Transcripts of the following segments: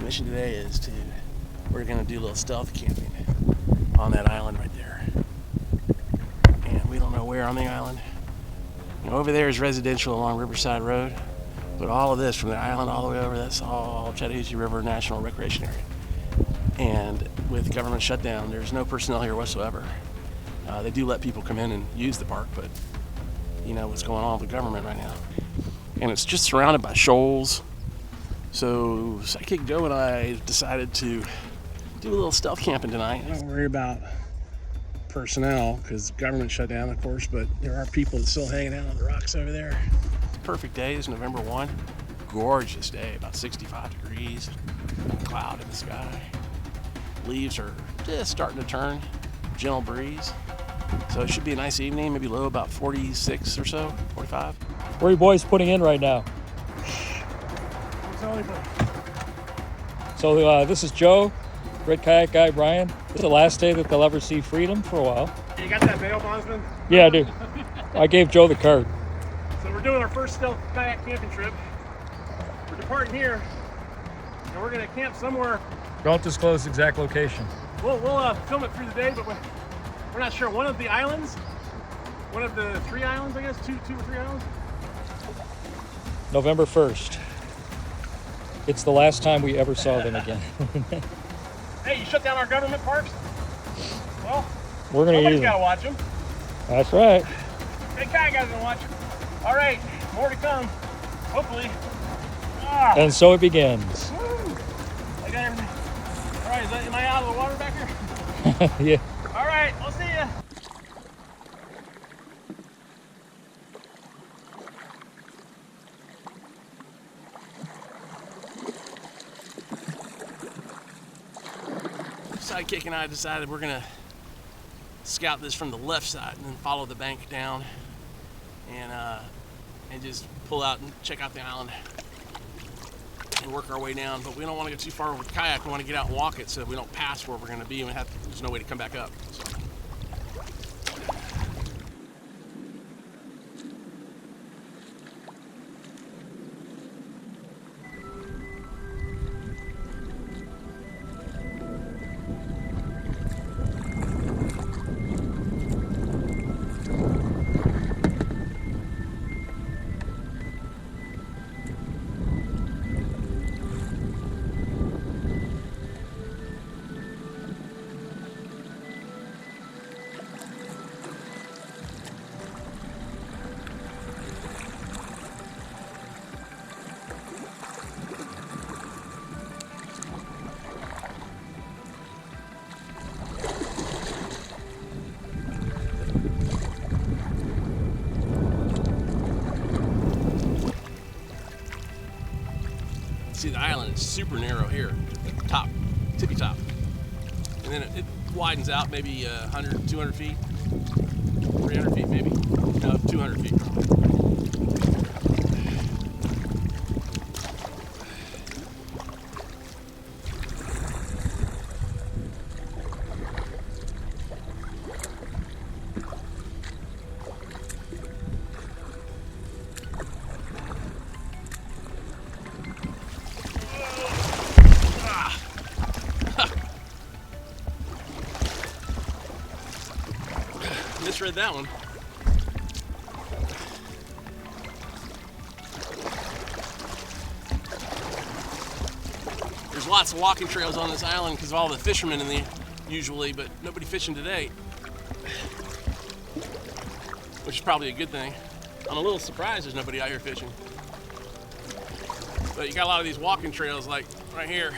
mission today is we're going to do a little stealth camping on that island right there. And we don't know where on the island. You know, over there is residential along Riverside Road, but all of this from the island all the way over, that's all Chattahoochee River National Recreation Area. And with government shutdown, there's no personnel here whatsoever. They do let people come in and use the park, but you know what's going on with the government right now. And it's just surrounded by shoals. So Sidekick Joe and I decided to do a little stealth camping tonight. Don't worry about personnel because government shut down, of course, but there are people that's still hanging out on the rocks over there. It's a perfect day. It's November 1. Gorgeous day, about 65 degrees. Cloud in the sky. Leaves are just starting to turn. Gentle breeze. So it should be a nice evening, maybe low about 46 or so, 45. Where are you boys putting in right now? So this is Joe, Red Kayak Guy Brian. This is the last day that they'll ever see freedom for a while. You got that bail bondsman? Yeah, I do. I gave Joe the card. So we're doing our first stealth kayak camping trip. We're departing here, and we're gonna camp somewhere. Don't disclose exact location. We'll film it through the day, but we're not sure. One of the islands, one of the 3 islands, I guess, two or 3 islands. November 1st. It's the last time we ever saw them again. Hey, you shut down our government parks? Well, we're gonna use them. Somebody's gotta watch them. That's right. Hey, kayak guys gonna watch them. All right, more to come, hopefully. And so it begins. Woo. I got everything. All right, am I out of the water back here? Yeah. All right, I'll see ya. Sidekick and I decided we're gonna scout this from the left side and then follow the bank down and just pull out and check out the island and work our way down. But we don't want to go too far with the kayak. We want to get out and walk it so we don't pass where we're going to be and there's no way to come back up. So. See, the island is super narrow here at the top, tippy top. And then it widens out maybe 100, 200 feet, 300 feet maybe. No, 200 feet probably. Misread that one. There's lots of walking trails on this island because of all the fishermen in there usually, but nobody fishing today, which is probably a good thing. I'm a little surprised there's nobody out here fishing. But you got a lot of these walking trails like right here.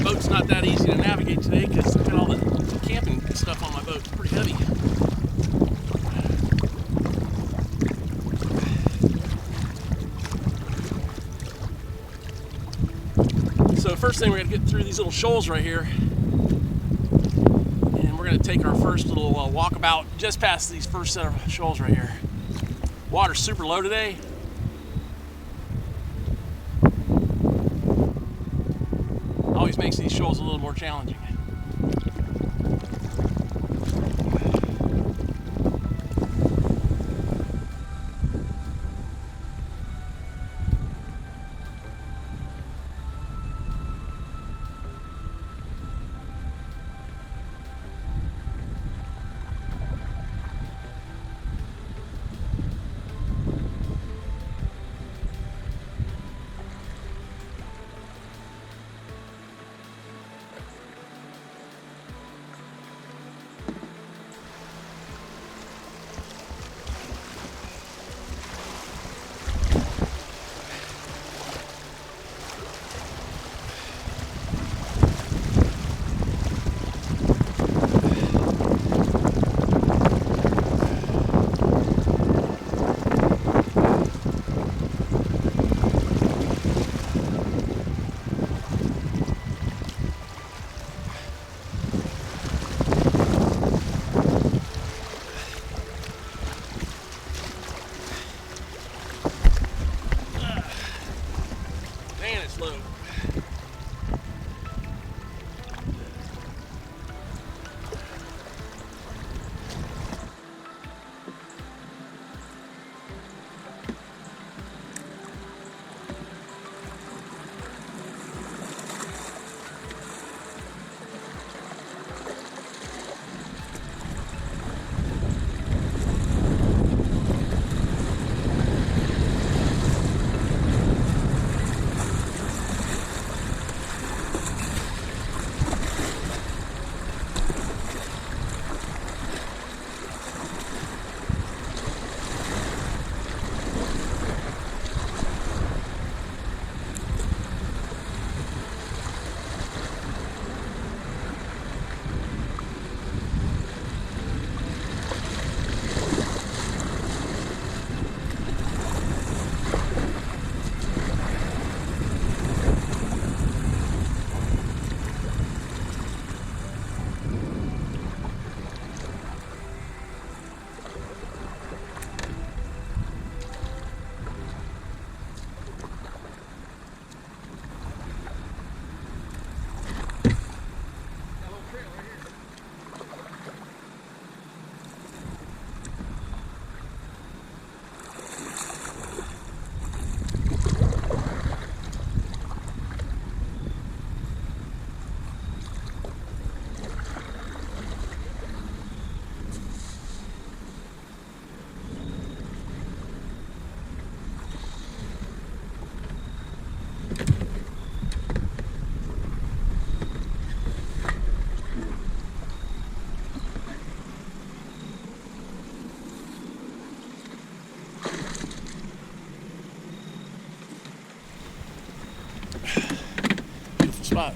Boat's not that easy to navigate today because I've got all the camping stuff on my boat. It's pretty heavy. first thing, we're gonna get through these little shoals right here. And we're gonna take our first little walkabout just past these first set of shoals right here. Water's super low today. Always makes these shoals a little more challenging. Man, it's low. Beautiful spot.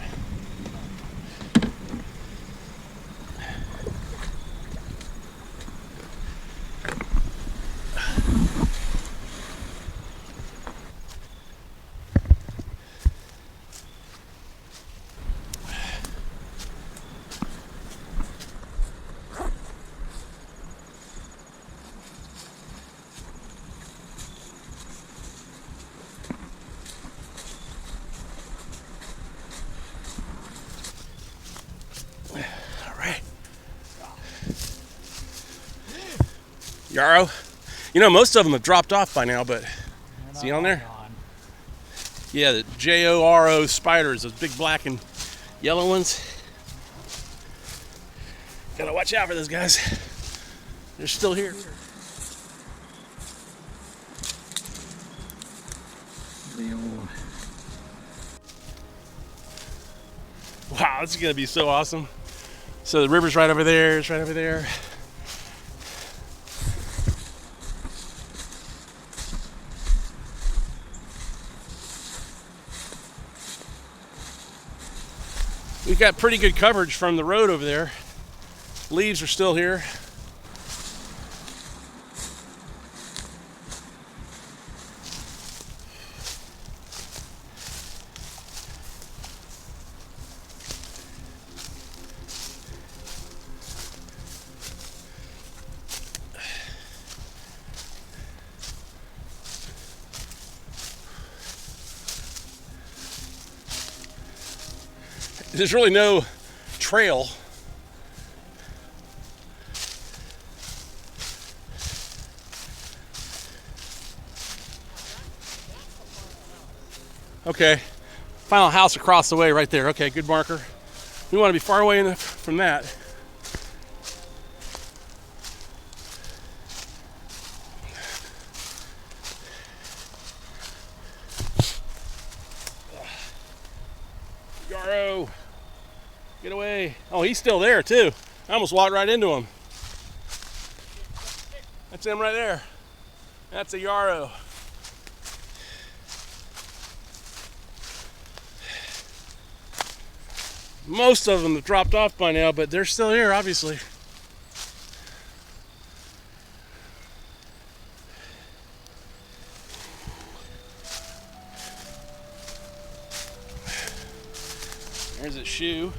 Yarrow. You know, most of them have dropped off by now, but see on there? Yeah, the JORO spiders, those big black and yellow ones. Gotta watch out for those guys. They're still here. Wow, this is gonna be so awesome. So the river's right over there, it's right over there. We've got pretty good coverage from the road over there. Leaves are still here. there's really no trail. Okay, final house across the way right there. Okay, good marker. We want to be far away enough from that. Yarrow, get away. Oh, he's still there too. I almost walked right into him. That's him right there. That's a yarrow. Most of them have dropped off by now, but they're still here, obviously. There's a shoe.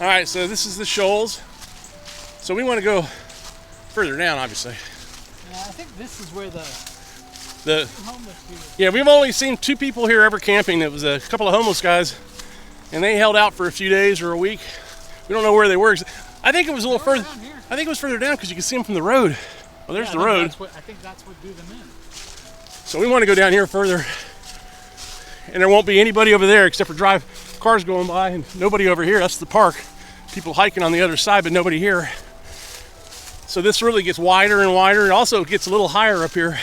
All right, so this is the Shoals. So we want to go further down, obviously. Yeah, I think this is where the homeless people. Yeah, we've only seen 2 people here ever camping. It was a couple of homeless guys, and they held out for a few days or a week. We don't know where they were. I think it was a little further. I think it was further down because you can see them from the road. Well, there's the road. I think that's what drew them in. So we want to go down here further, and there won't be anybody over there except for cars going by, and nobody over here. That's the park. People hiking on the other side, but nobody here. So this really gets wider and wider. It also gets a little higher up here.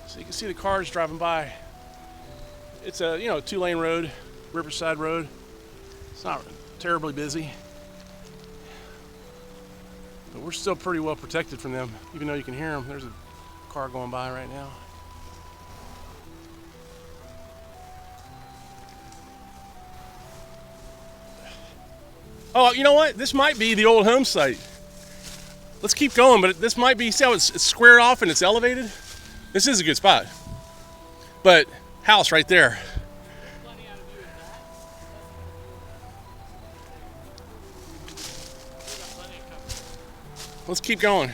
So you can see the cars driving by. It's a 2-lane road, Riverside Road. It's not terribly busy, but we're still pretty well protected from them, even though you can hear them. There's a car going by right now. Oh, you know what? This might be the old home site. Let's keep going, but this might be, see how it's squared off and it's elevated? This is a good spot. But house right there. Let's keep going.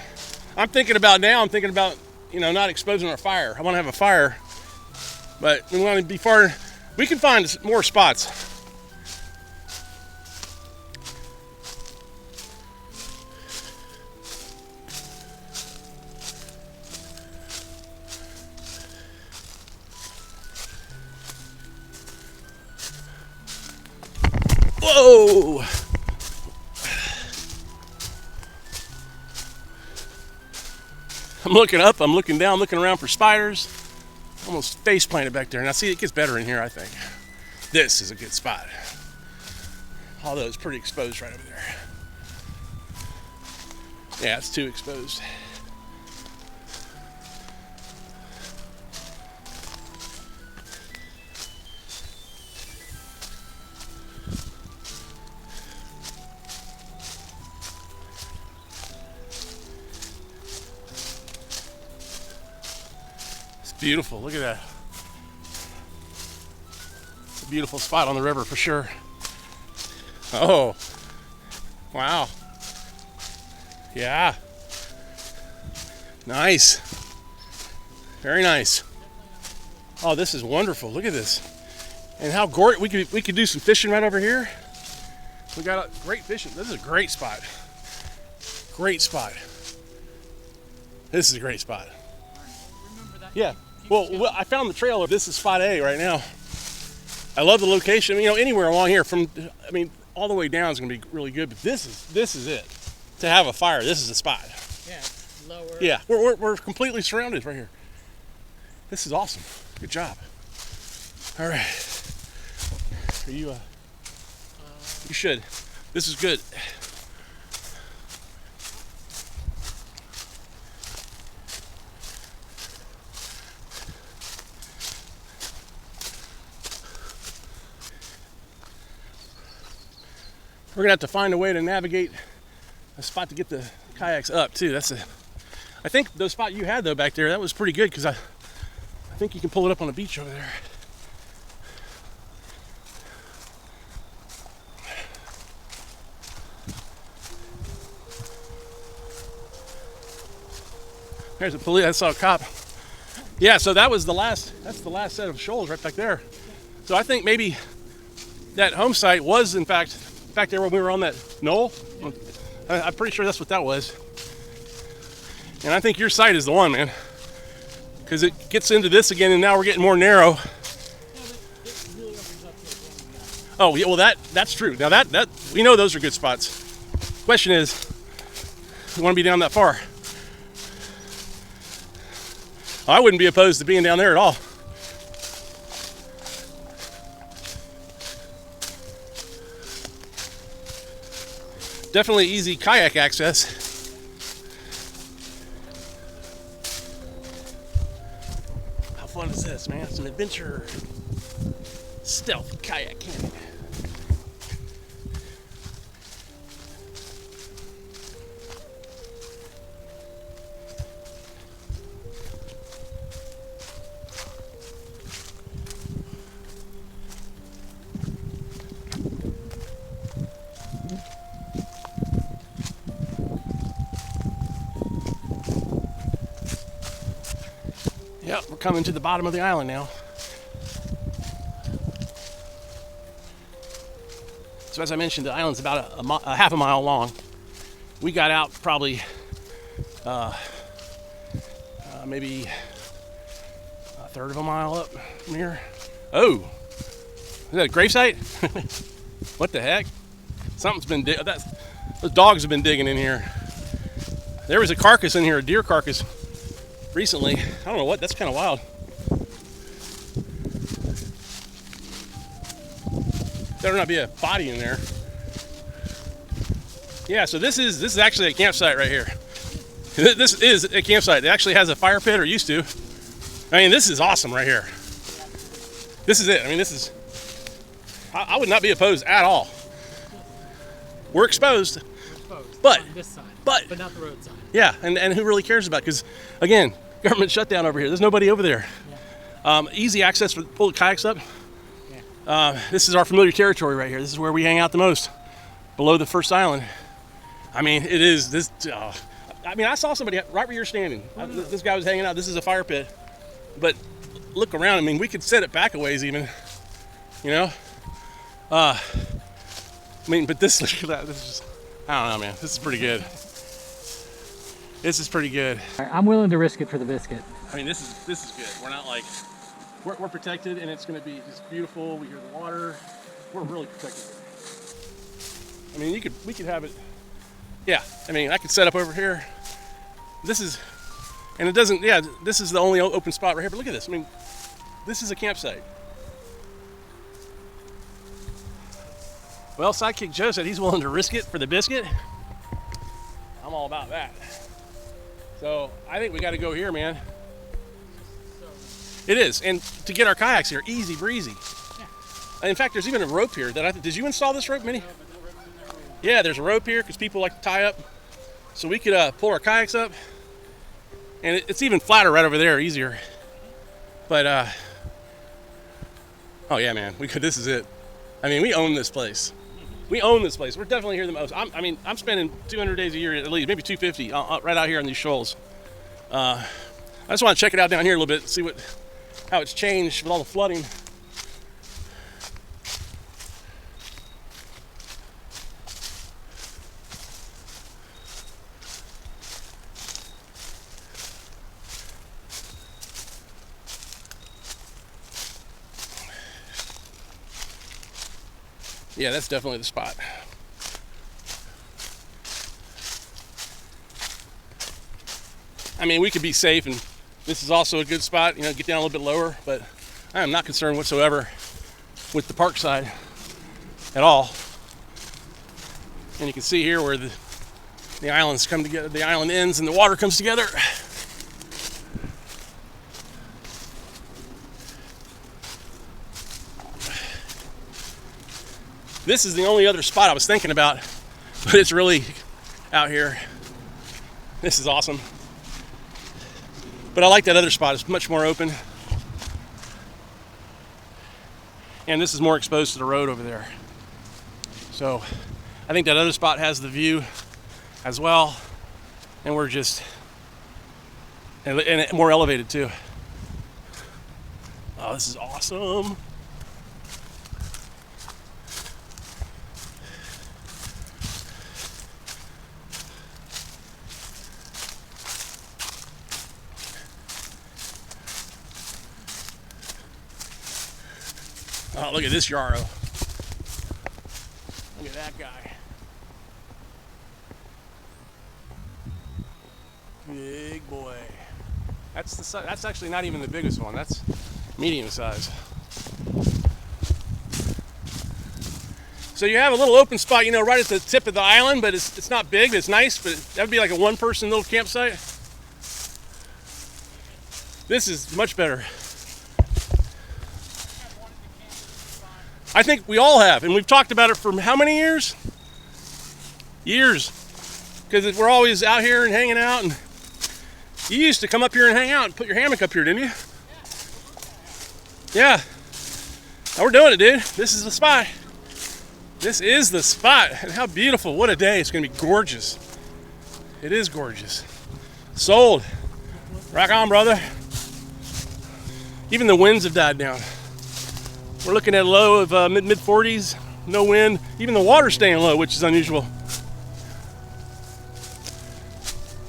I'm thinking about not exposing our fire. I want to have a fire, but we want to be far. We can find more spots. Whoa! I'm looking up, I'm looking down, looking around for spiders. Almost face planted back there. Now see, it gets better in here, I think. This is a good spot. Although it's pretty exposed right over there. Yeah, it's too exposed. Beautiful, look at that. It's a beautiful spot on the river for sure. Oh, wow. Yeah. Nice. Very nice. Oh, this is wonderful. Look at this. And how gorgeous. We could do some fishing right over here. We got great fishing. This is a great spot. Great spot. This is a great spot. Yeah. Well, I found the trail. This is spot A right now. I love the location. Anywhere along here all the way down is going to be really good. But this is it. To have a fire, this is the spot. Yeah, it's lower. Yeah, we're completely surrounded right here. This is awesome. Good job. All right. Are you, you should. This is good. We're gonna have to find a way to navigate a spot to get the kayaks up too. I think the spot you had though back there, that was pretty good because I think you can pull it up on the beach over there. There's a police. I saw a cop. Yeah, so that's the last set of shoals right back there. So I think maybe that home site was in fact back there when we were on that knoll. I'm pretty sure that's what that was. And I think your site is the one, man. Because it gets into this again and now we're getting more narrow. Oh yeah, well that's true. Now that we know those are good spots. Question is, you want to be down that far? I wouldn't be opposed to being down there at all. Definitely easy kayak access. How fun is this, man? It's an adventure. Stealth kayak camping. Yep, we're coming to the bottom of the island now. So as I mentioned, the island's about a half a mile long. We got out probably maybe a third of a mile up from here. Oh, is that a gravesite? What the heck? Something's been those dogs have been digging in here. There was a carcass in here, a deer carcass. Recently, I don't know what, that's kind of wild. Better not be a body in there. Yeah, so this is actually a campsite right here. This is a campsite. It actually has a fire pit, or used to. I mean, this is awesome right here. This is it. I mean, this is, I would not be opposed at all. We're exposed. But, on this side, but not the road side. Yeah, and who really cares about it? Because, again, government shutdown over here. There's nobody over there. Yeah. Easy access for pull the kayaks up. Yeah. This is our familiar territory right here. This is where we hang out the most, below the first island. I mean, it is this. I mean, I saw somebody right where you're standing. This guy was hanging out. This is a fire pit. But look around. I mean, we could set it back a ways even. You know. I mean, but this. Look at that. This is just. I don't know, man. This is pretty good. This is pretty good. I'm willing to risk it for the biscuit. I mean, this is good. We're not like, we're protected, and it's going to be just beautiful. We hear the water. We're really protected. I mean, we could have it. Yeah. I mean, I could set up over here. This is, and it doesn't. Yeah. This is the only open spot right here. But look at this. I mean, this is a campsite. Well, Sidekick Joe said he's willing to risk it for the biscuit. I'm all about that. So I think we got to go here, man. It is, and to get our kayaks here, easy breezy. Yeah. In fact, there's even a rope here. Did you install this rope, Minnie? Yeah, there's a rope here because people like to tie up. So we could pull our kayaks up, and it's even flatter right over there, easier. But oh yeah, man, we could. This is it. I mean, we own this place. We own this place. We're definitely here the most. I'm spending 200 days a year at least, maybe 250, right out here on these shoals. I just want to check it out down here a little bit, see how it's changed with all the flooding. Yeah, that's definitely the spot. I mean, we could be safe and This is also a good spot, you know, get down a little bit lower, but I am not concerned whatsoever with the park side at all. And you can see here where the islands come together, the island ends and the water comes together. This is the only other spot I was thinking about, but it's really out here. This is awesome. But I like that other spot. It's much more open. And this is more exposed to the road over there. So I think that other spot has the view as well. And we're just, and more elevated too. Oh, this is awesome. Oh, look at this yarrow. Look at that guy. Big boy. That's actually not even the biggest one. That's medium size. So you have a little open spot, you know, right at the tip of the island, but it's not big. It's nice, but that would be like a one-person little campsite. This is much better. I think we all have, and we've talked about it for how many years? Years. Because we're always out here and hanging out, and you used to come up here and hang out and put your hammock up here, didn't you? Yeah. Now we're doing it, dude. This is the spot. This is the spot. And how beautiful. What a day. It's going to be gorgeous. It is gorgeous. Sold. Rock on, brother. Even the winds have died down. We're looking at a low of mid 40s, no wind. Even the water's staying low, which is unusual.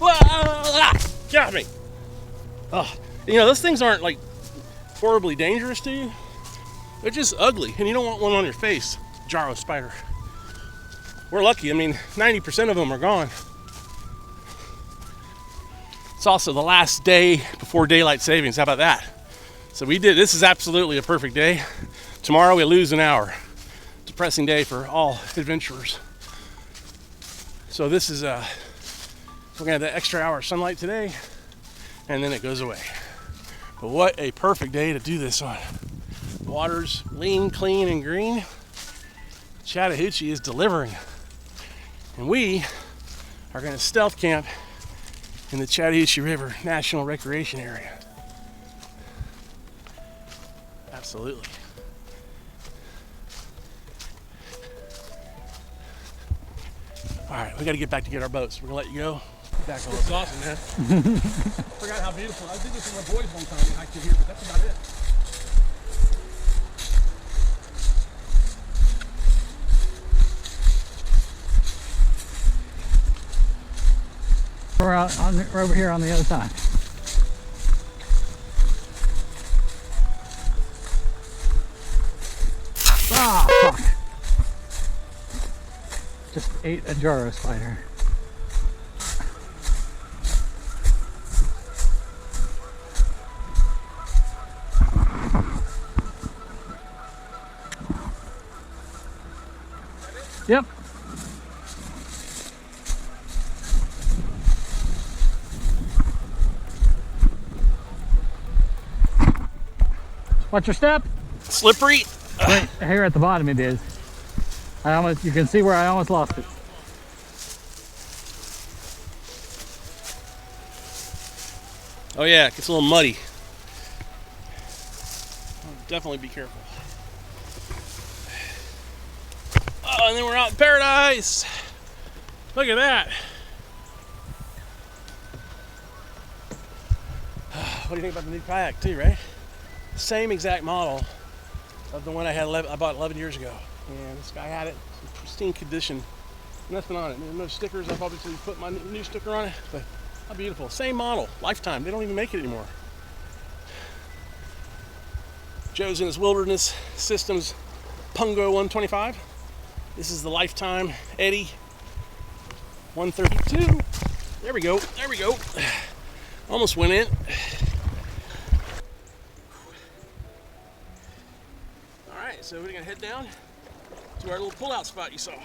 Got me. Oh, you know, those things aren't like horribly dangerous to you. They're just ugly, and you don't want one on your face. Jarrow spider. We're lucky. I mean, 90% of them are gone. It's also the last day before daylight savings. How about that? So this is absolutely a perfect day. Tomorrow we lose an hour. Depressing day for all adventurers. So this is, we're gonna have that extra hour of sunlight today, and then it goes away. But what a perfect day to do this on. The water's lean, clean, and green. Chattahoochee is delivering. And we are gonna stealth camp in the Chattahoochee River National Recreation Area. Absolutely. All right, we got to get back to get our boats. We're gonna let you go. Back on. It's awesome, man. Forgot how beautiful. I did this with my boys one time. We hiked through here, but that's about it. We're over here on the other side. Ah, fuck. Just ate a jarrow spider. Yep. Watch your step. Slippery. Right here at the bottom it is. You can see where I almost lost it. Oh yeah, it gets a little muddy. Definitely be careful. Oh, and then we're out in paradise. Look at that. What do you think about the new kayak too, right? Same exact model of the one I bought 11 years ago. And this guy had it in pristine condition. Nothing on it. No stickers. I've obviously put my new sticker on it, but how beautiful. Same model, lifetime. They don't even make it anymore. Joe's in his Wilderness Systems Pungo 125. This is the Lifetime Eddie 132. There we go. There we go. Almost went in. right, so we're gonna head down to our little pull-out spot you saw. All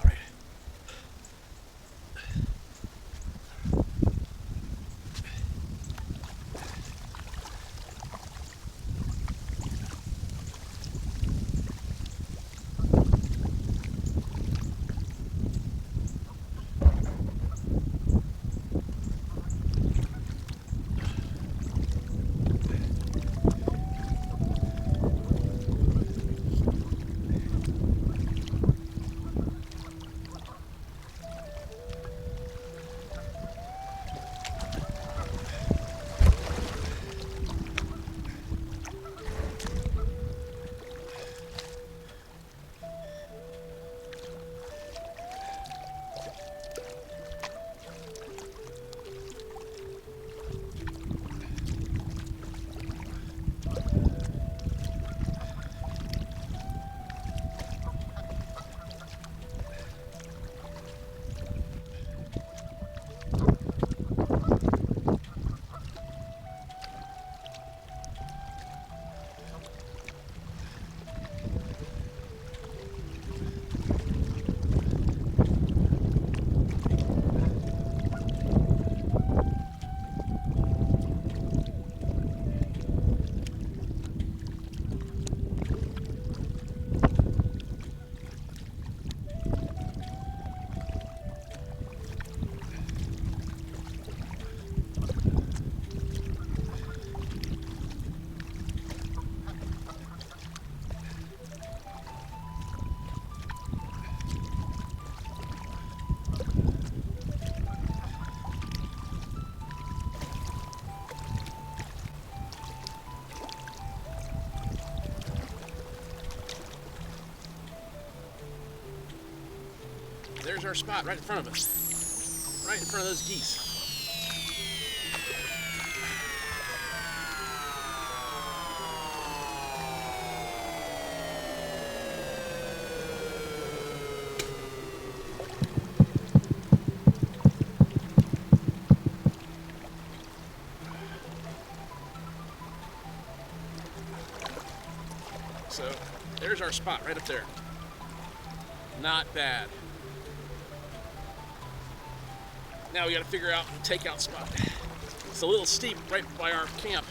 right. There's our spot right in front of us. Right in front of those geese. So there's our spot right up there. Not bad. Now we got to figure out a takeout spot. It's a little steep right by our camp.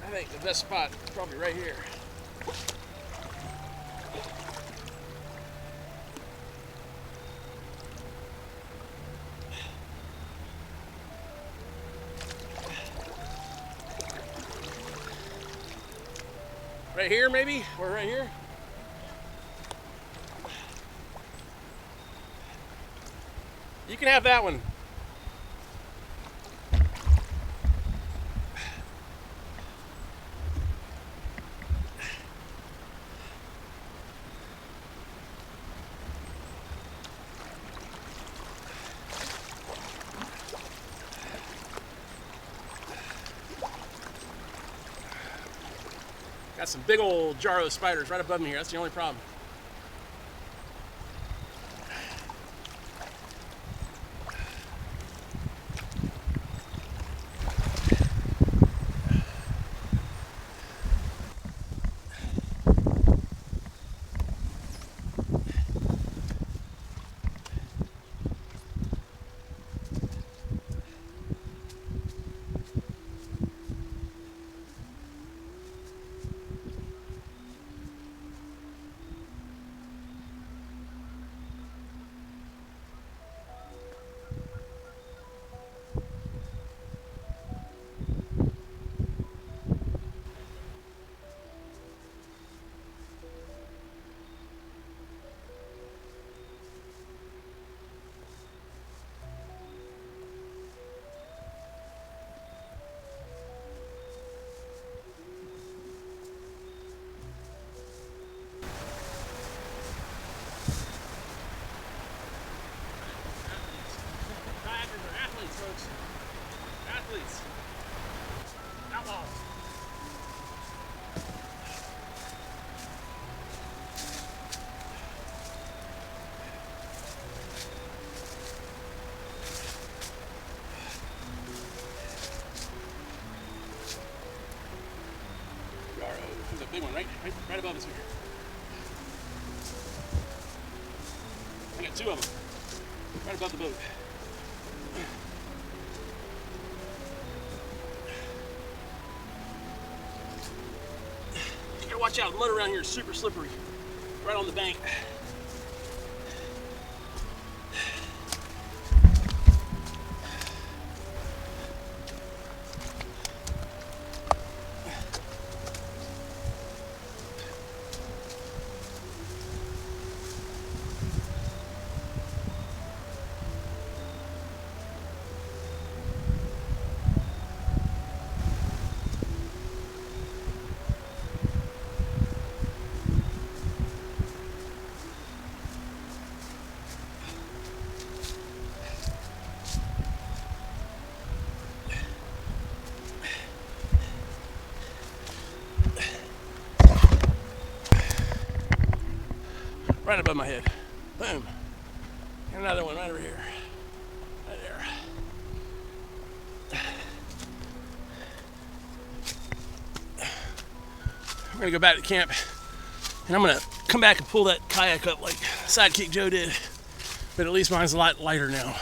I think the best spot is probably right here. Right here, maybe? Or right here? You can have that one. Got some big old Jarro spiders right above me here. That's the only problem. big one, right above us here. I got 2 of them, right above the boat. You gotta watch out, the mud around here is super slippery, right on the bank. Right above my head. Boom. And another one right over here. Right there. We're gonna go back to camp and I'm gonna come back and pull that kayak up like Sidekick Joe did. But at least mine's a lot lighter now.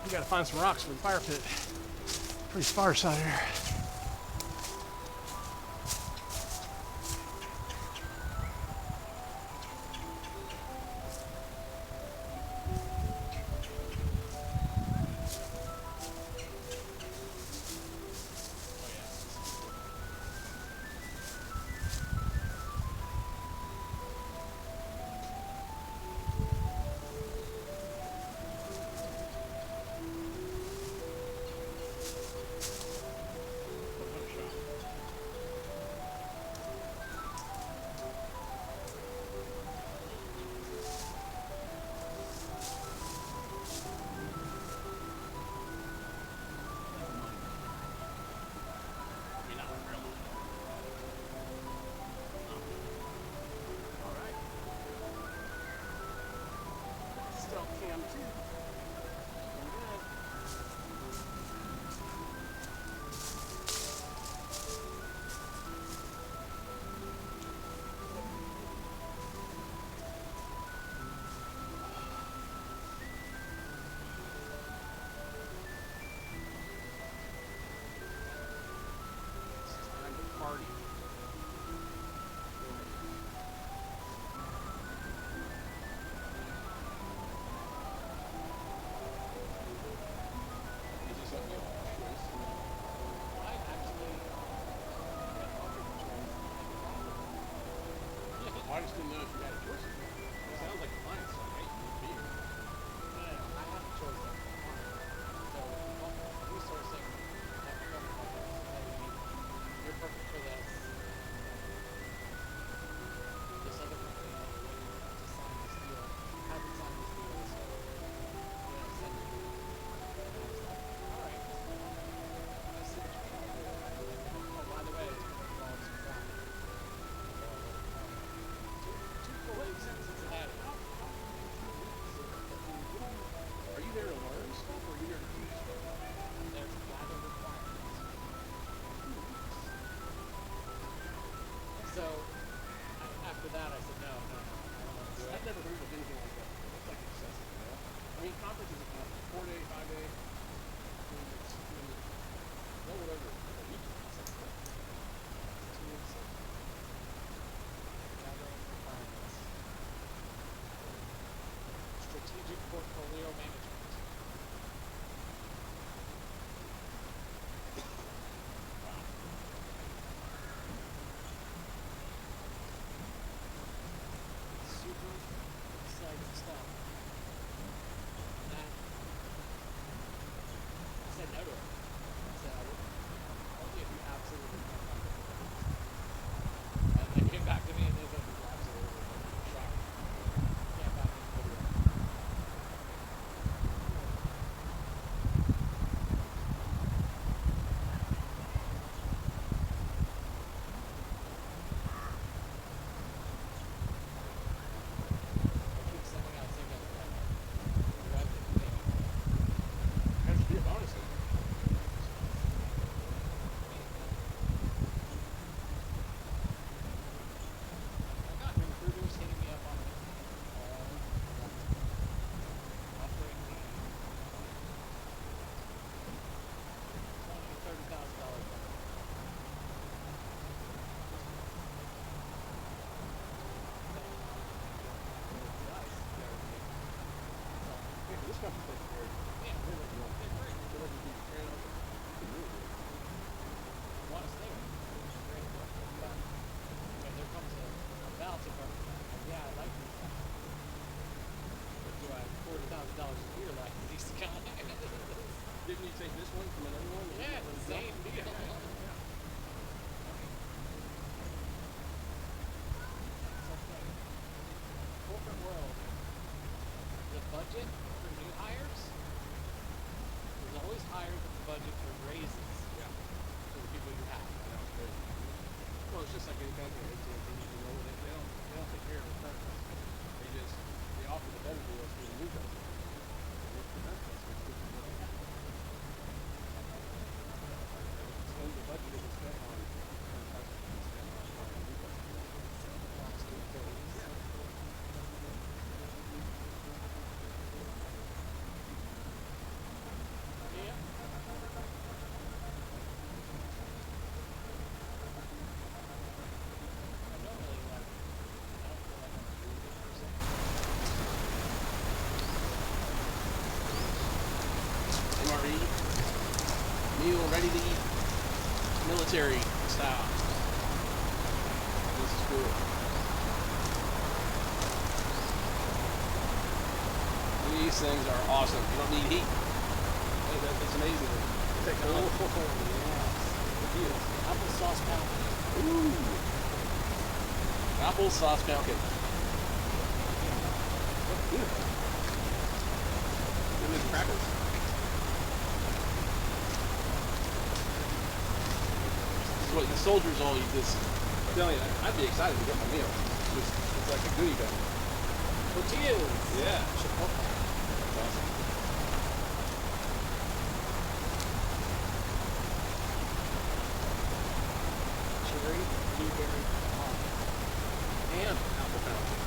We gotta find some rocks for the fire pit. Pretty sparse out here. I'm too. I'm good. It's time to party. I just didn't know if you had a choice. It sounds like a fine, so hey, you need beer. No, I have a choice of so resourcing that becomes like you're perfect for this. This other company that you're waiting to sign this deal hasn't signed this deal, so we're gonna send you. And I was like, alright. I see what you're trying to do. Oh, by the way, it's gonna involve some traffic. Two full weeks since Cincinnati. Are you there to learn stuff or are you there to teach stuff? I'm there to gather requirements. So after that, I said, no, I don't want to do it. I've never heard of anything like that. That's like excessive, you know? I mean, conferences are kind of 4-day, 5-day. No, whatever. You do. It's like 2 weeks of gathering requirements. Strategic portfolio management. Super exciting stuff. And then I said no to it. I said I would only if you absolutely can't find it. And they came back to me and they said absolutely shocked. Can't find any video. I keep sending out signals like you guys didn't pay me. Has to be a bonus. I've gotten recruiters hitting me up on it offering me $20,000-$30,000 bonus. Yeah, this company's taking care of you. Yeah, They're letting you know. they're great. They're letting you do your training. You can really do it. I want to stay with them. It's great. But when there comes a balance of yeah, I like these guys. But do I have $40,000 a year like these guys? Didn't you take this one from another one? Yeah, it's the same deal. Something. Corporate world. The budget for new hires is always higher than the budget for raises Yeah. for the people you have. That was great. Well, it's just like any company. AT&T, you know, they don't take care of the current customer. They offer the better deals to the new customer. And it's the best customer. It's good to know. So the budget isn't spent on current customers. It's spent on new customers. Last 2 employees. Yeah. I don't really like. I don't feel like I'm a really good person. MRE, meal ready to eat, military style. This is cool. These things are awesome. You don't need heat. It's amazing. Technology. Yes. Applesauce pound cake. Ooh. Applesauce pound cake. That's beautiful. Give me the crackers. This is what the soldiers all eat this. I'm telling you, I'd be excited to get my meal. It's like a goodie bag. Tortillas. Yeah. Chipotle. awesome. Cherry, blueberry, pie, and apple fountain.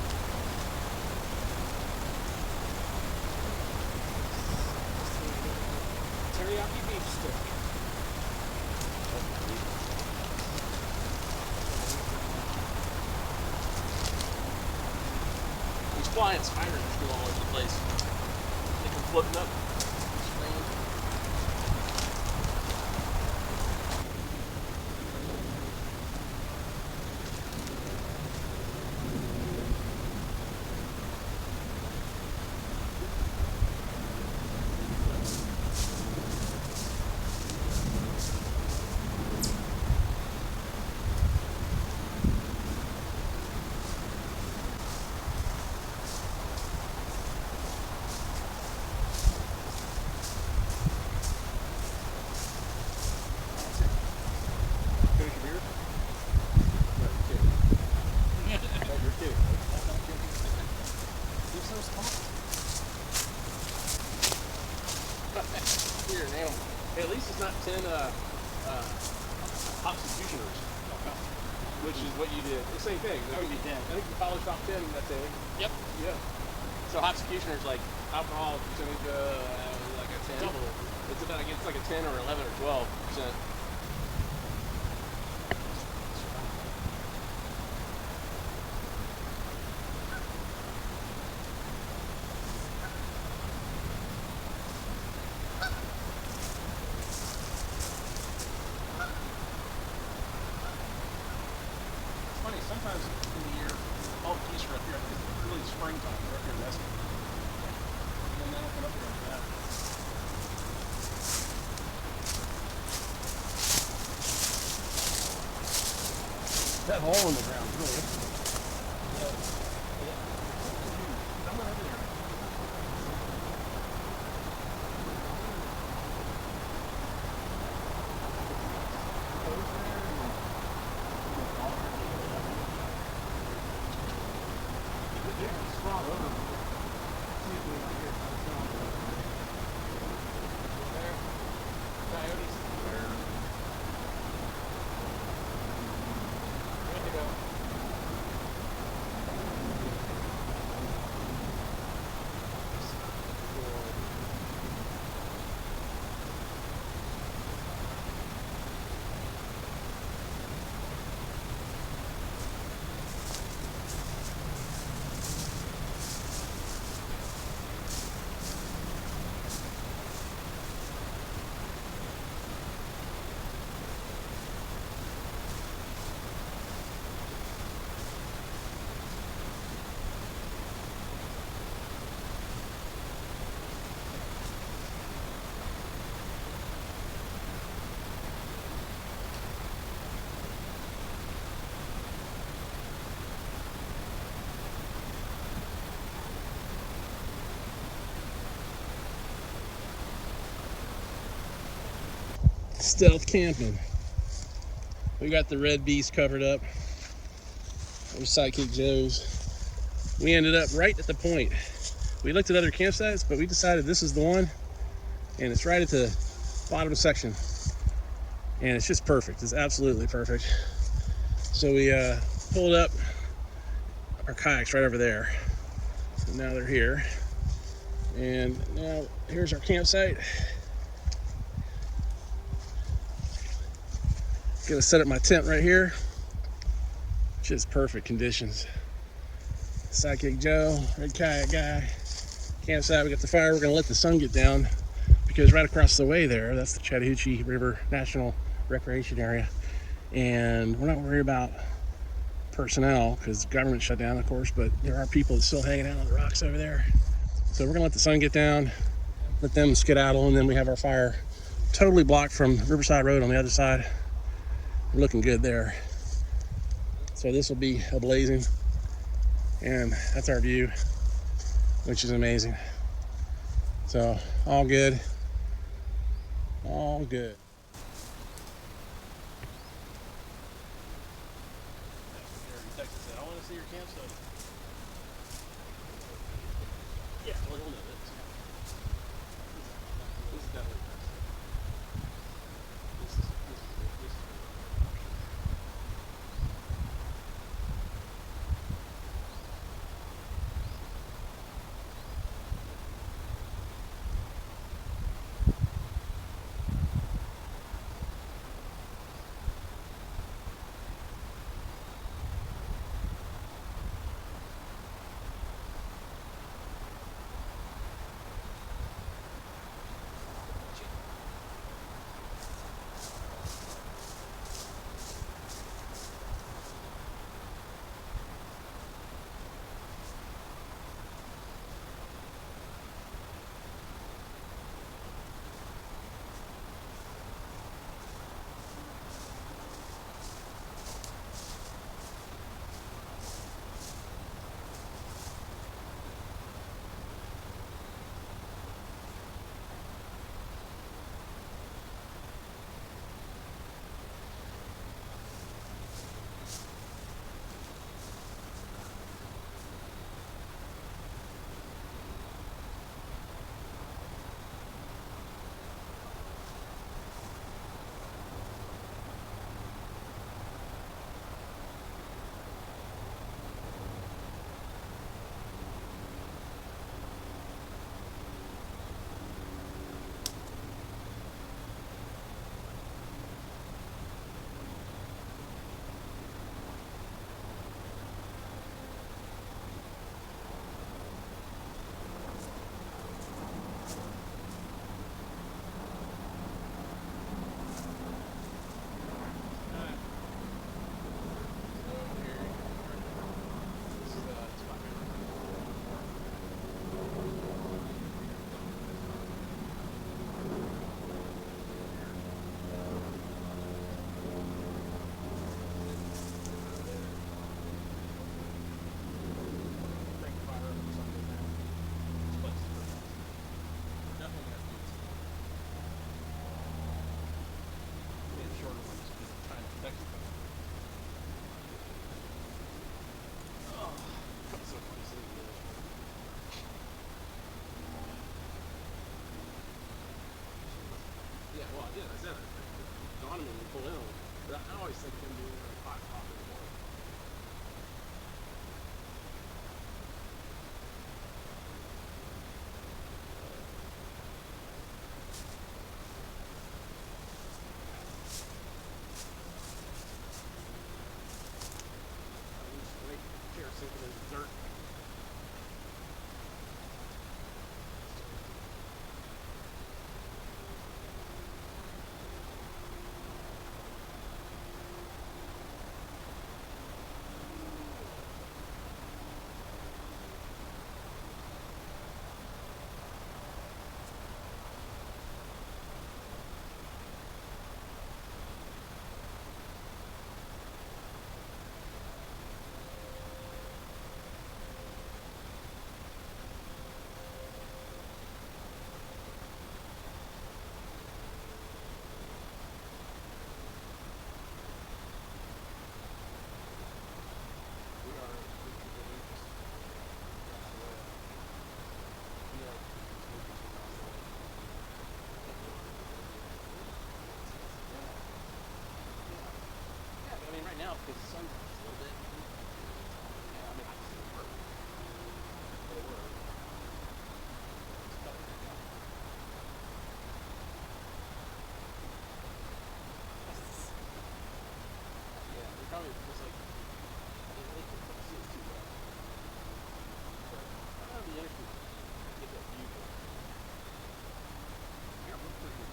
Teriyaki beef stick. These flying spiders are still all over the place. They come floating up. Strange. Finish your beer? No, you're kidding. No, you're kidding. I'm not kidding. You're so smart. You're an animal. Hey, at least it's not 10 substitutioners, which is what you did. The same thing. That would be 10. I think you polished off 10 that day. Yep. Yeah. So hot executioner's like alcohol percentage, like a 10. Double. It's about, it's like a 10 or 11 or 12%. It's funny, sometimes in the year, all the geese are up here. I think it's really springtime. They're up here nesting. And then they don't come up here after that. That hole in the ground is really interesting. I went over there. Stealth camping. We got the red beast covered up. There's Sidekick Joe's. We ended up right at the point. We looked at other campsites, but we decided this is the one, and it's right at the bottom section. And it's just perfect. It's absolutely perfect. So we pulled up our kayaks right over there. So now they're here. And now here's our campsite. Gonna set up my tent right here. Just perfect conditions. Sidekick Joe, red kayak guy. Campsite, we got the fire. We're gonna let the sun get down because right across the way there, that's the Chattahoochee River National Recreation Area. And we're not worried about personnel because government shut down, of course, but there are people that's still hanging out on the rocks over there. So we're gonna let the sun get down, let them skedaddle, and then we have our fire totally blocked from Riverside Road on the other side. We're looking good there. So this will be ablazing, and that's our view, which is amazing. So all good, all good. I want to see your campsite. Yeah, we'll know this. did. I said it. It dawned on me when we pulled in. But I always think him being like 5 o'clock in the morning. Wait, chair sinking in the dirt. Now, because the sun's a little bit. Yeah, I mean, I can see the work. The work. It's cutting it down. Yeah, it probably was like. It was too wet. But I don't know the energy to get that view. Yeah, we're pretty good.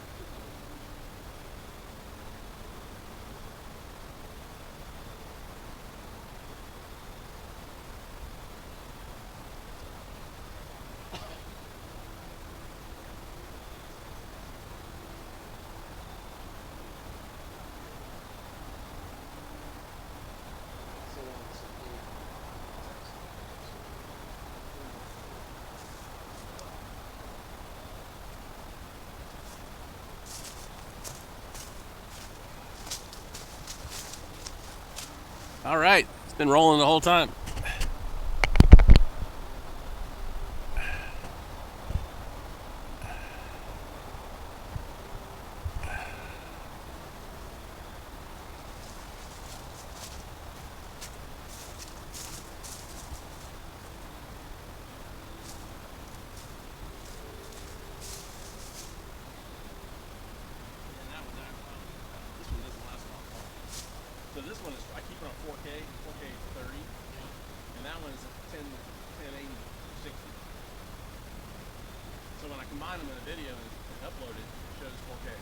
All right, it's been rolling the whole time. This one doesn't last long. So this one is, I keep it on 4K 30, and that one is at 1080, 60. So when I combine them in a video and upload it, it shows 4K.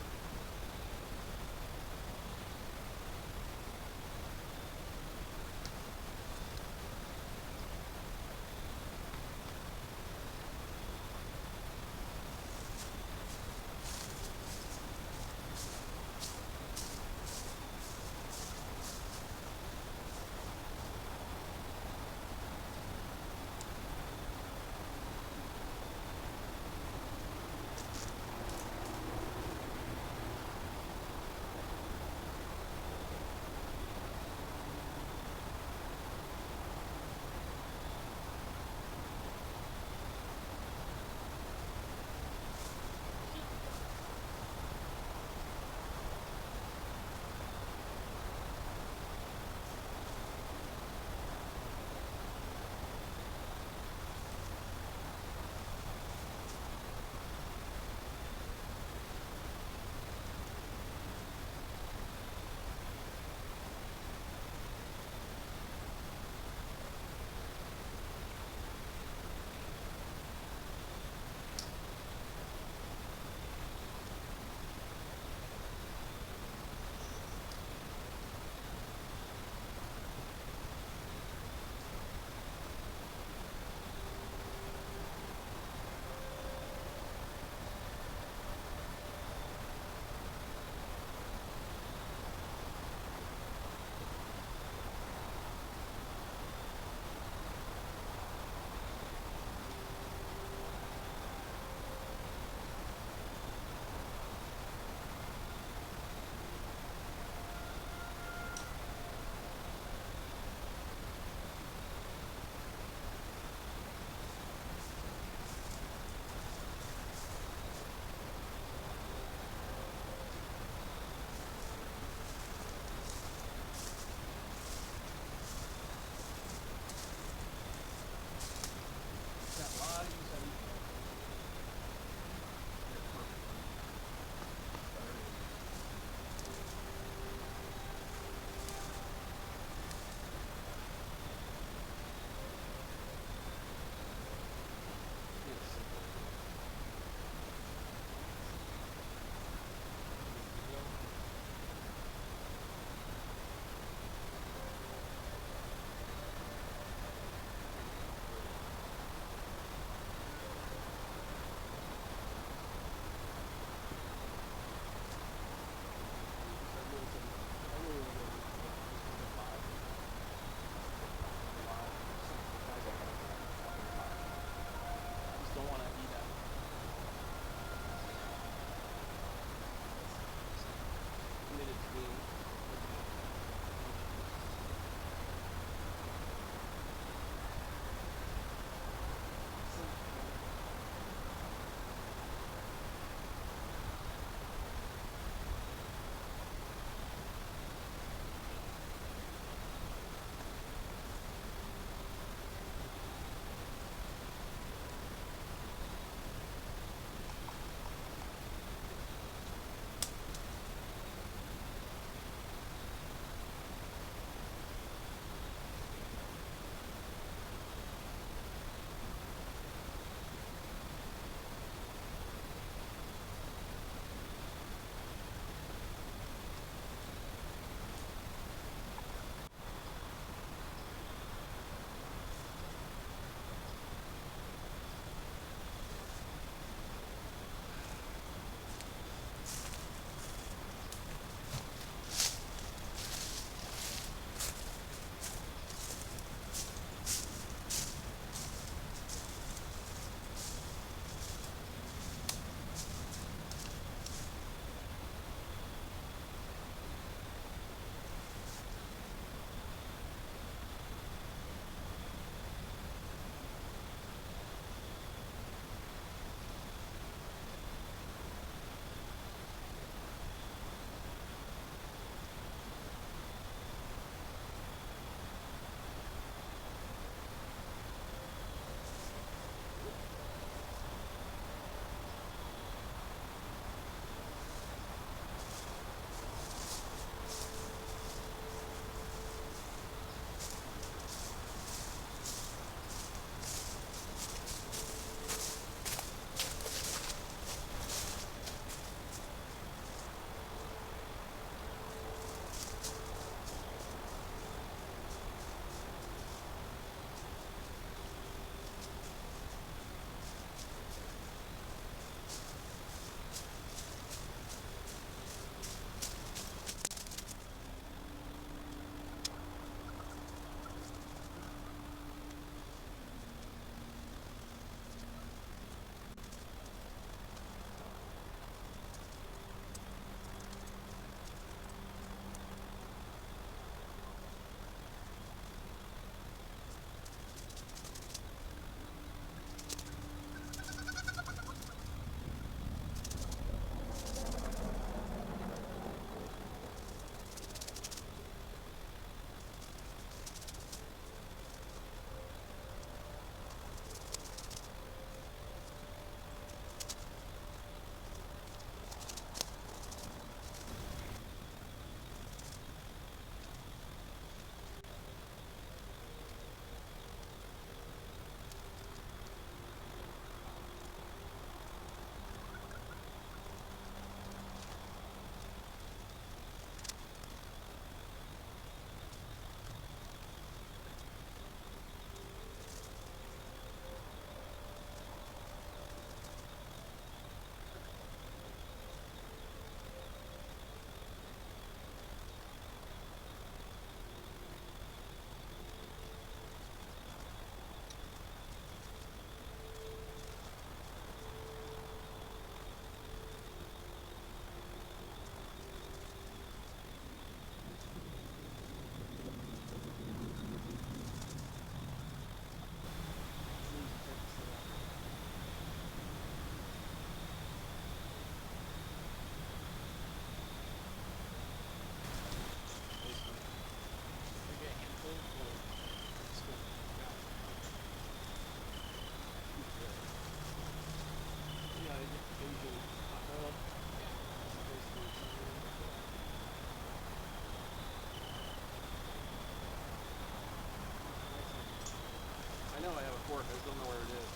fork. I just don't know where it is.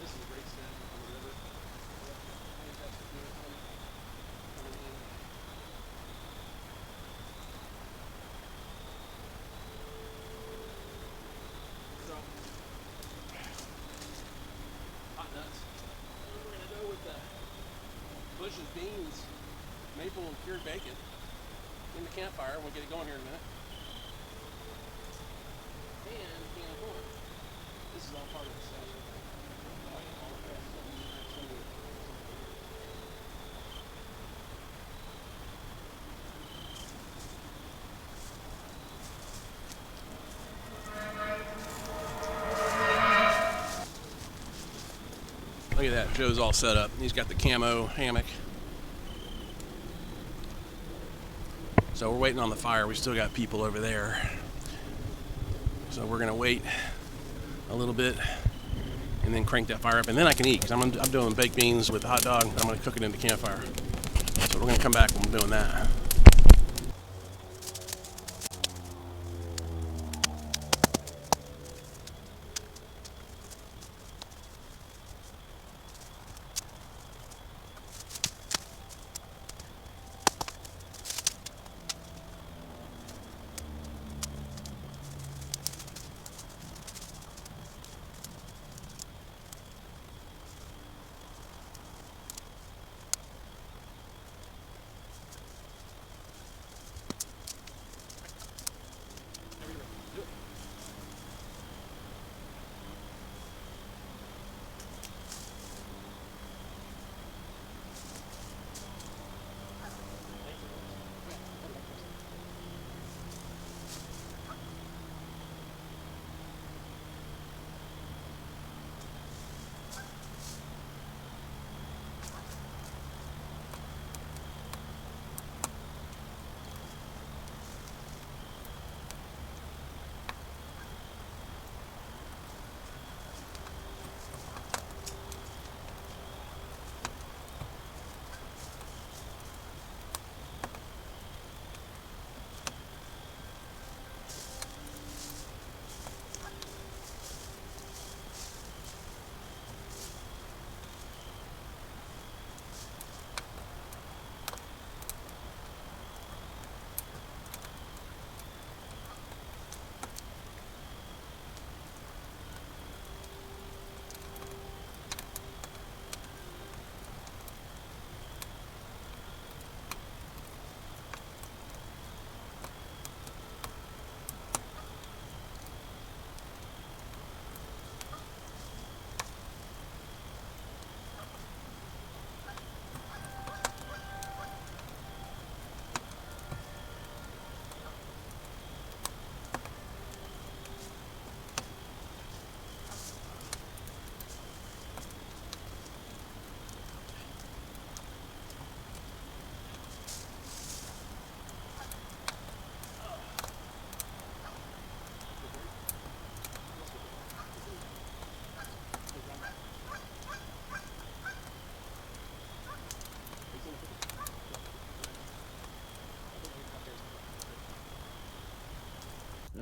This is a great stand on the river. Fantastic view coming in. So, hot nuts. We're gonna go with the Bush's beans, maple and cured bacon in the campfire. We'll get it going here in a minute. And can of corn. This is all part of the stash. Look at that, Joe's all set up. He's got the camo hammock. So we're waiting on the fire. We still got people over there. So we're gonna wait a little bit and then crank that fire up, and then I can eat, because I'm doing baked beans with hot dog. I'm gonna cook it in the campfire. So we're gonna come back when we're doing that.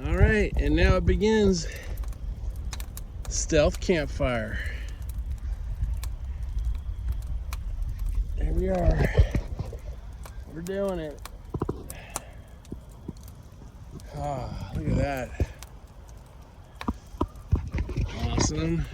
All right, and now it begins. Stealth campfire. Here we are. We're doing it. Ah, look at that. Awesome.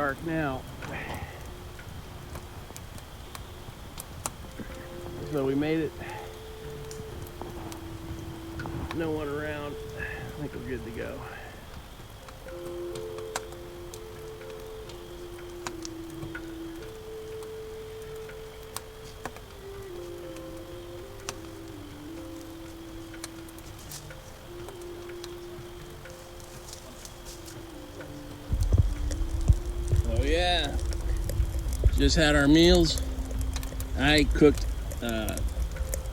dark now. So we made it. No one around. I think we're good to go. Oh yeah. Just had our meals. I cooked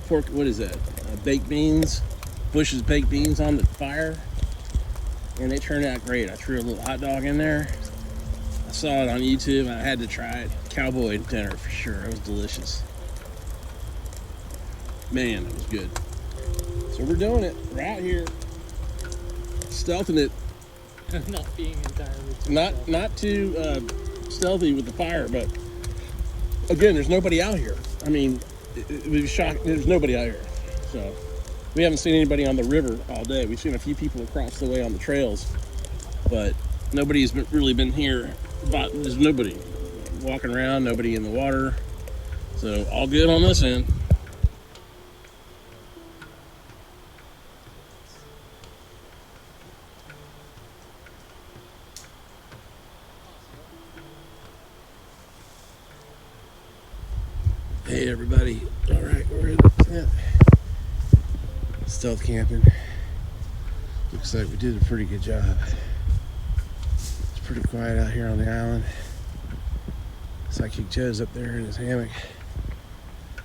pork, what is that? Baked beans, Bush's baked beans on the fire, and they turned out great. I threw a little hot dog in there. I saw it on YouTube. I had to try it. Cowboy dinner for sure. It was delicious. Man, it was good. So we're doing it. We're out here, stealthing it. Not being entirely too Not too stealthy with the fire, but again, there's nobody out here. I mean, it was shocking. There's nobody out here. So we haven't seen anybody on the river all day. We've seen a few people across the way on the trails, but nobody's really been here. There's nobody walking around, nobody in the water. So all good on this end. Hey everybody, all right, we're in the tent. Stealth camping. Looks like we did a pretty good job. It's pretty quiet out here on the island. Sidekick Joe's up there in his hammock.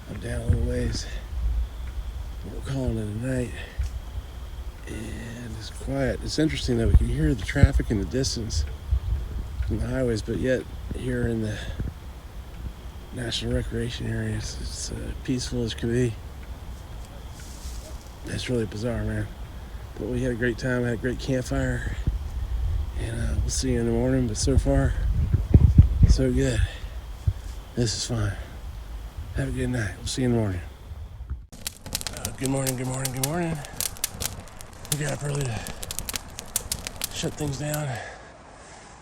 I'm down a little ways. We're calling it a night. And it's quiet. It's interesting that we can hear the traffic in the distance from the highways, but yet here in the National Recreation area, it's peaceful as can be. That's really bizarre, man. But we had a great time, had a great campfire, and we'll see you in the morning. But so far, so good. This is fun. Have a good night. We'll see you in the morning. Good morning, good morning, good morning. We got up early to shut things down.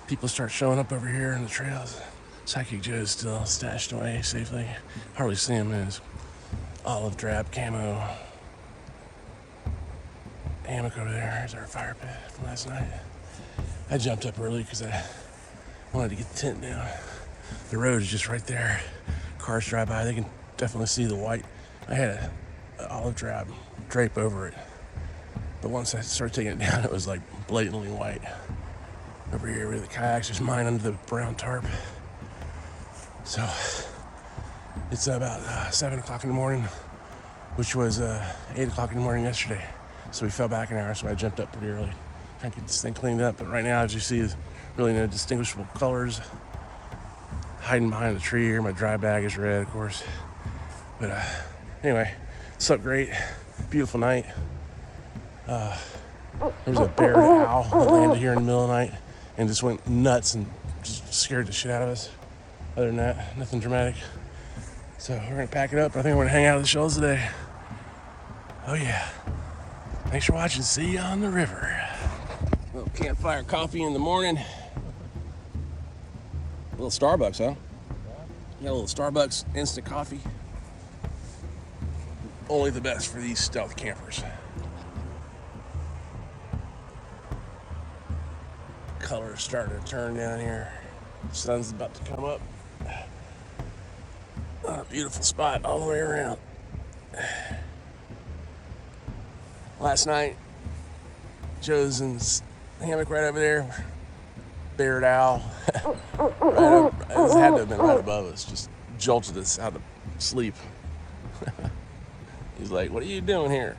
People start showing up over here in the trails. Sidekick Joe's still stashed away safely. Hardly see him in his olive drab camo hammock over there. There's our fire pit from last night. I jumped up early because I wanted to get the tent down. The road is just right there. Cars drive by, they can definitely see the white. I had an olive drab drape over it, but once I started taking it down, it was like blatantly white. Over here where the kayaks, there's mine under the brown tarp. So it's about 7 o'clock in the morning, which was 8 o'clock in the morning yesterday. So we fell back an hour, so I jumped up pretty early, trying to get this thing cleaned up. But right now, as you see, there's really no distinguishable colors. Hiding behind the tree here, my dry bag is red, of course. But anyway, slept great, beautiful night. There was a bear owl that landed here in the middle of the night and just went nuts and just scared the shit out of us. Other than that, nothing dramatic. So we're gonna pack it up. I think we're gonna hang out at the Shoals today. Oh yeah. Thanks for watching. See you on the river. A little campfire coffee in the morning. A little Starbucks, huh? Got a little Starbucks instant coffee. Only the best for these stealth campers. Color's starting to turn down here. Sun's about to come up. A beautiful spot all the way around. Last night, Joe's in his hammock right over there. Barred owl. It had to have been right above us. Just jolted us out of sleep. He's like, "What are you doing here?"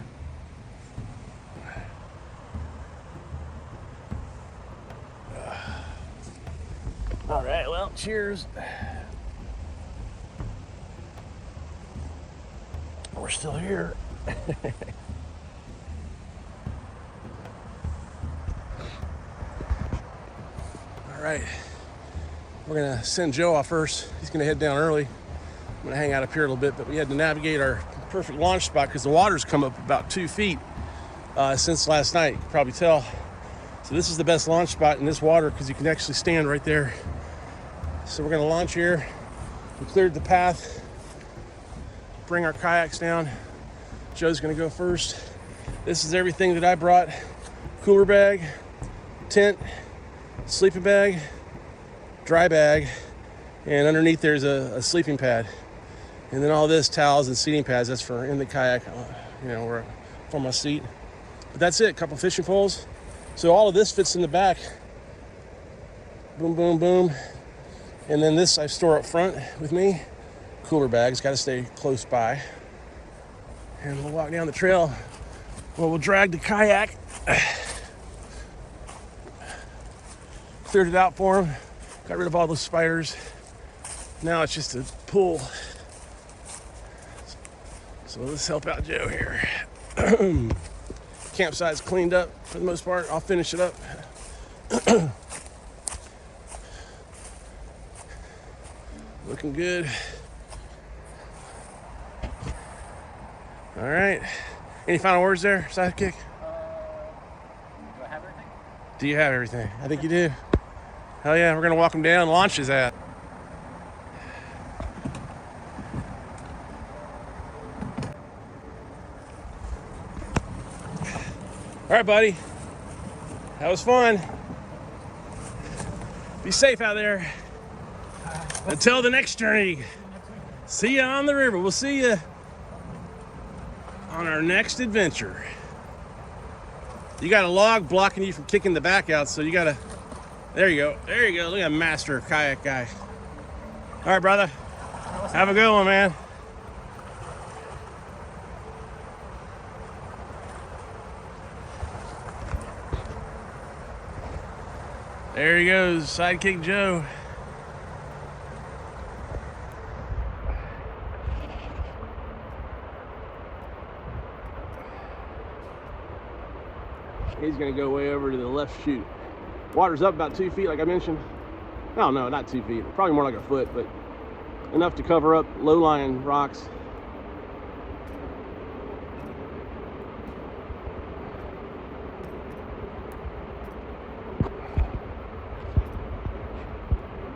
All right, well, cheers. We're still here. All right, we're gonna send Joe off first. He's gonna head down early. I'm gonna hang out up here a little bit, but we had to navigate our perfect launch spot because the water's come up about 2 feet since last night. You can probably tell. So this is the best launch spot in this water because you can actually stand right there So we're gonna launch here. We cleared the path, bring our kayaks down. Joe's gonna go first. This is everything that I brought. Cooler bag, tent, sleeping bag, dry bag, and underneath there's a sleeping pad. And then all this, towels and seating pads, that's for in the kayak, or for my seat. But that's it, a couple fishing poles. So all of this fits in the back. Boom, boom, boom. And then this I store up front with me. Cooler bags, gotta stay close by. And we'll walk down the trail. Well, we'll drag the kayak. Cleared it out for him. Got rid of all those spiders. Now it's just a pull. So let's help out Joe here. Campsite's cleaned up for the most part. I'll finish it up. Looking good. All right. Any final words there, Sidekick? Do I have everything? Do you have everything? I think you do. Hell yeah, we're gonna walk him down, launch his ass. All right, buddy. That was fun. Be safe out there. Until the next journey. See ya on the river. We'll see ya on our next adventure. You got a log blocking you from kicking the back out, so you gotta. There you go. There you go. Look at a master kayak guy. All right, brother. Have a good one, man. There he goes, Sidekick Joe. He's gonna go way over to the left chute. Water's up about 2 feet, like I mentioned. Oh no, not 2 feet. Probably more like a foot, but enough to cover up low-lying rocks.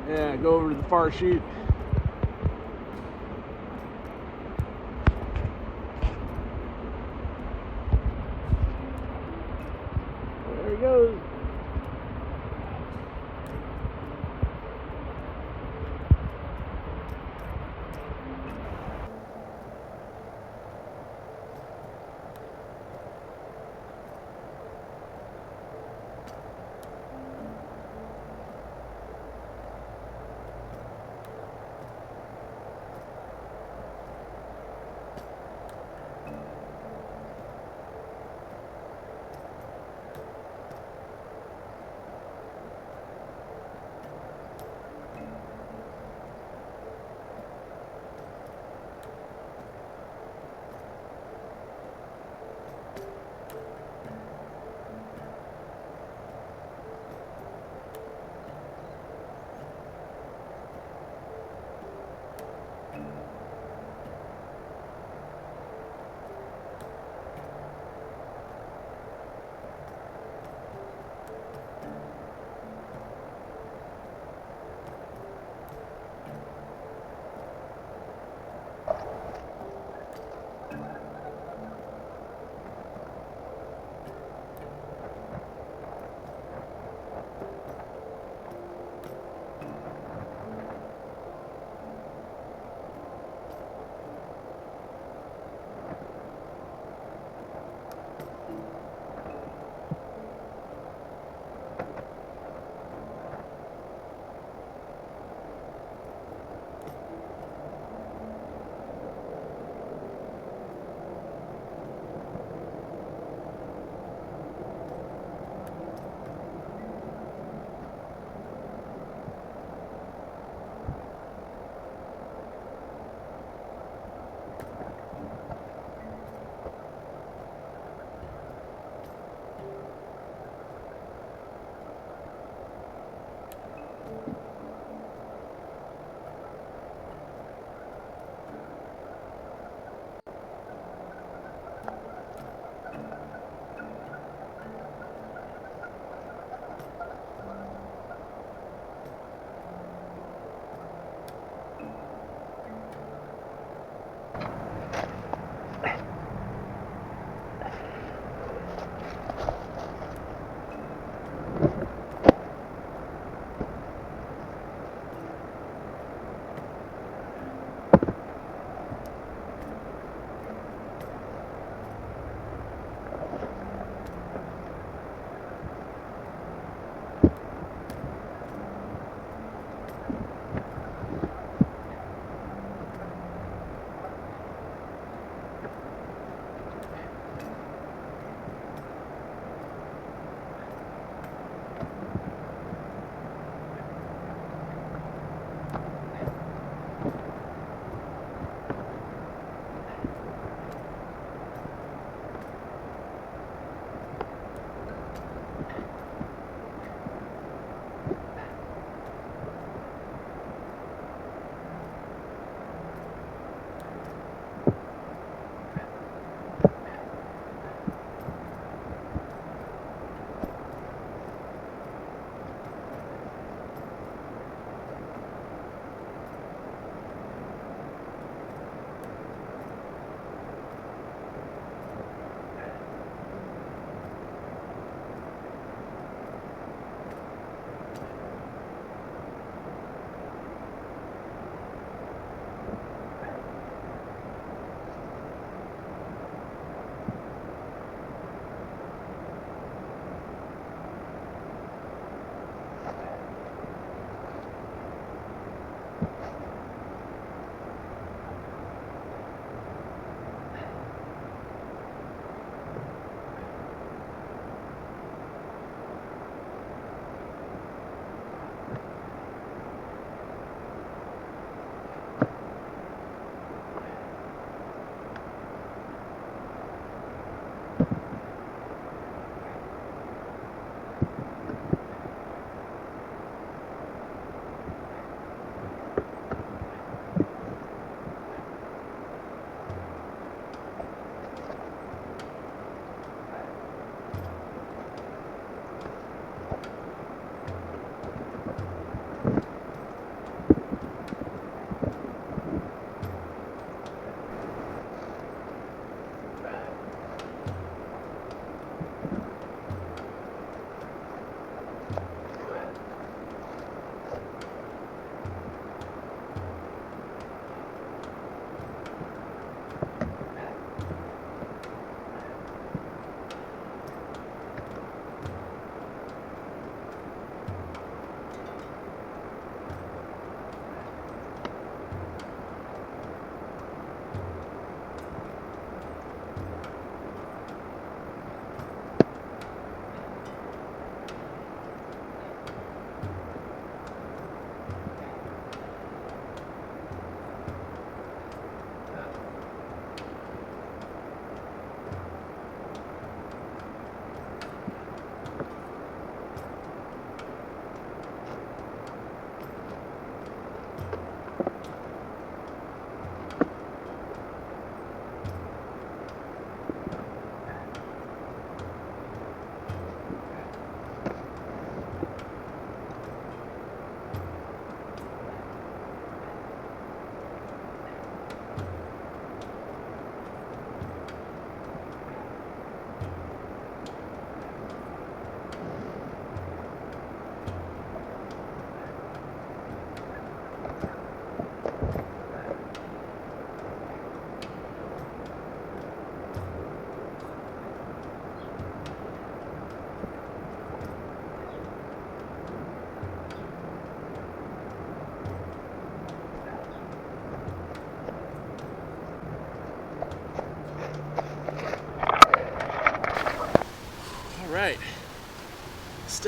Yeah, go over to the far chute. There he goes.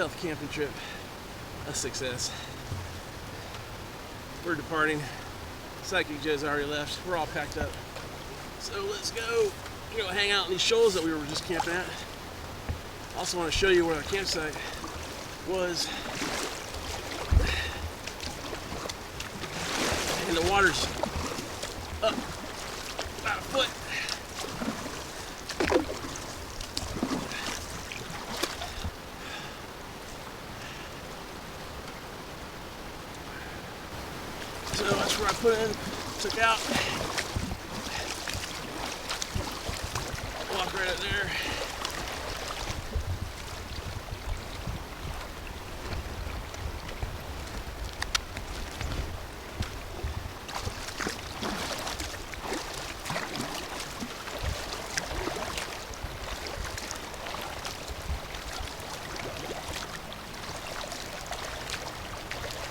stealth camping trip a success. We're departing. Sidekick Joe's already left. We're all packed up. So let's go. We're gonna hang out in these shoals that we were just camping at. Also want to show you where our campsite was. And the water's up about a foot. So that's where I put in, took out. Walk right up there.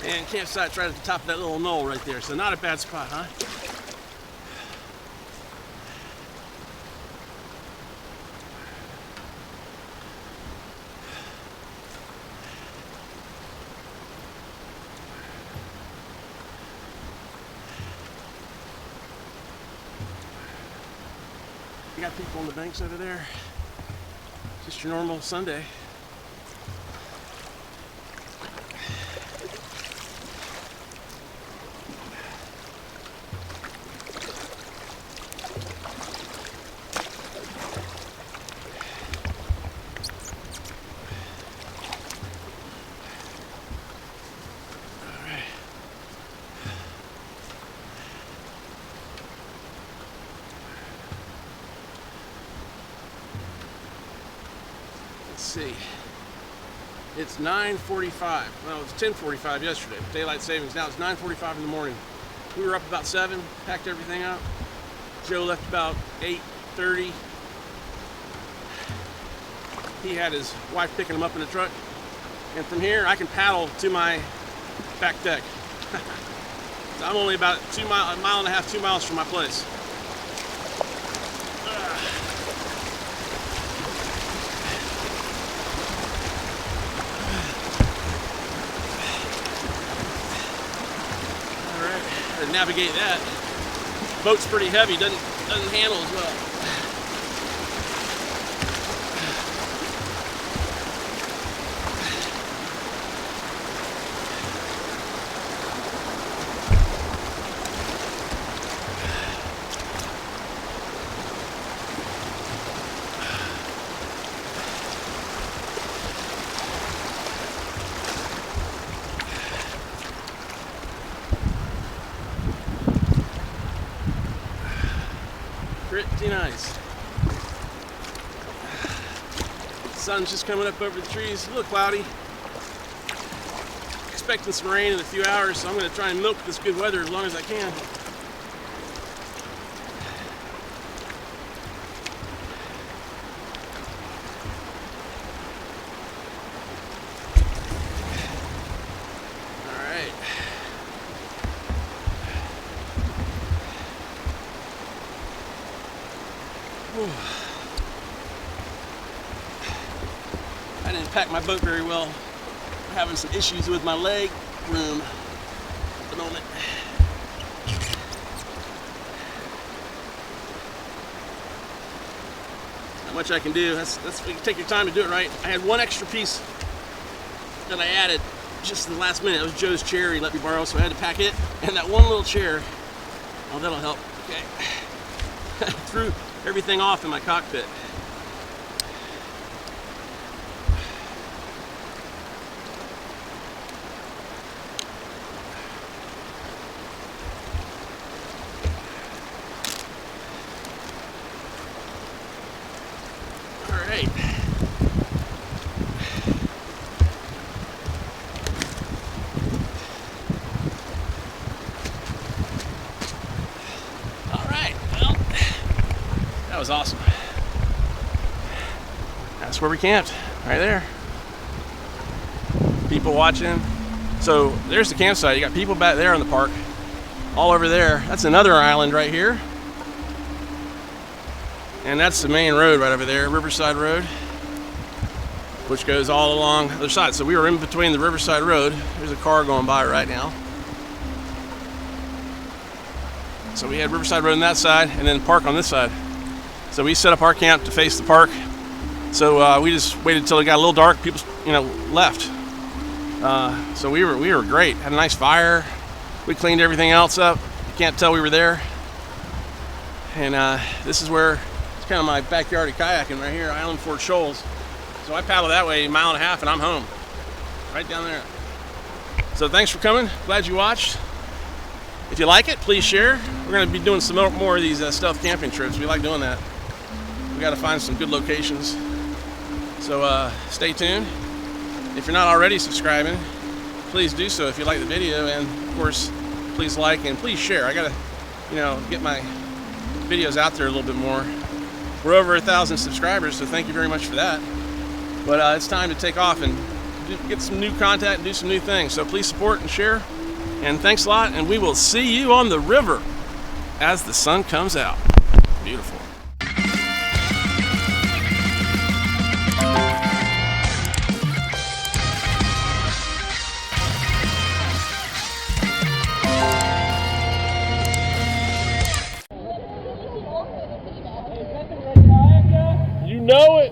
And campsite's right at the top of that little knoll right there, so not a bad spot, huh? You got people on the banks over there. Just your normal Sunday. See, it's 9:45. Well, it was 10:45 yesterday. Daylight savings. Now it's 9:45 in the morning. We were up about 7, packed everything up. Joe left about 8:30. He had his wife picking him up in the truck. And from here, I can paddle to my back deck. So I'm only about a mile and a half, 2 miles from my place. To navigate that. Boat's pretty heavy, doesn't handle as well. Pretty nice. Sun's just coming up over the trees, a little cloudy. Expecting some rain in a few hours, so I'm going to try and milk this good weather as long as I can. I didn't pack my boat very well. I'm having some issues with my leg room at the moment. Not much I can do. That's you can take your time to do it right. I had one extra piece that I added just in the last minute. It was Joe's chair he let me borrow, so I had to pack it. And that one little chair, oh, that'll help. Okay. Threw everything off in my cockpit. All right. That was awesome. That's where we camped, right there. People watching. So there's the campsite. You got people back there in the park, all over there. That's another island right here. And that's the main road right over there, Riverside Road. which goes all along the other side. So we were in between the Riverside Road. There's a car going by right now. So we had Riverside Road on that side and then the park on this side. So we set up our camp to face the park. So we just waited till it got a little dark. People, left. So we were great. Had a nice fire. We cleaned everything else up. You can't tell we were there. And this is where it's kind of my backyard of kayaking right here, Island Fort Shoals. So I paddle that way a mile and a half and I'm home. Right down there. So thanks for coming. Glad you watched. If you like it, please share. We're going to be doing some more of these stealth camping trips. We like doing that. We got to find some good locations. So stay tuned. If you're not already subscribing, please do so if you like the video, and of course, please like and please share. I gotta, get my videos out there a little bit more. We're over 1,000 subscribers, so thank you very much for that. But it's time to take off and get some new content and do some new things. So please support and share. And thanks a lot, and we will see you on the river as the sun comes out. Beautiful. You know it.